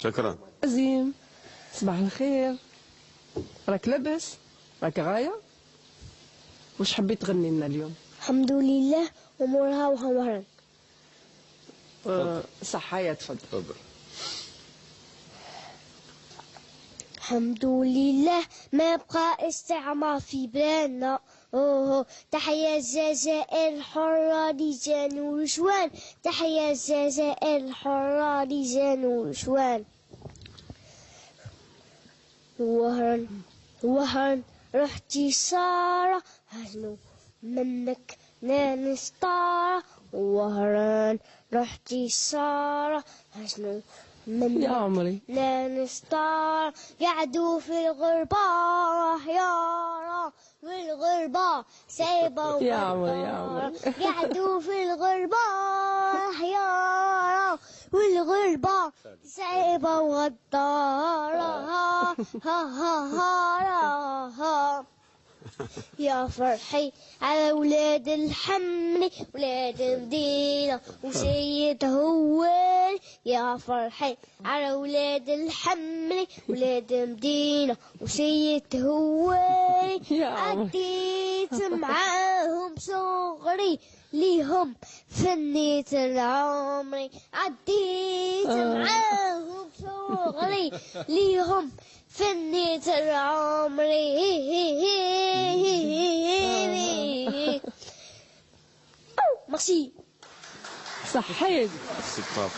شكرا. عزيم، صباح الخير. راك لاباس؟ راك غاية؟ واش حبيت تغني لنا اليوم؟ الحمد لله ومرها وهمرا. صح، يا تفضل. الحمد لله ما بقى استعمار في بلادنا. تحيا الجزائر الحرة لجان ورشوان، تحيا الجزائر الحرة لجان ورشوان. وهرن رحتي سارة هزنو منك نانستارة. وهران رحتي سارة هزنو منك يا عمري نانستار. قعدوا في الغربة يارا والغربة سايبة يا عمري يا عمري. قعدوا في الغربة يارا والغربة سايبة وغدارة. ها ها ها ها يا فرحي على ولاد الحمل ولاد المدينة وسيد هوال. يا فرحي على ولاد الحمل ولاد المدينة وسيد هوال. عديت معاهم صغري ليهم فنيت العمري. عديت معاهم صغري ليهم فنيت العمري. ميرسي. صحيت. ميرسي بابا.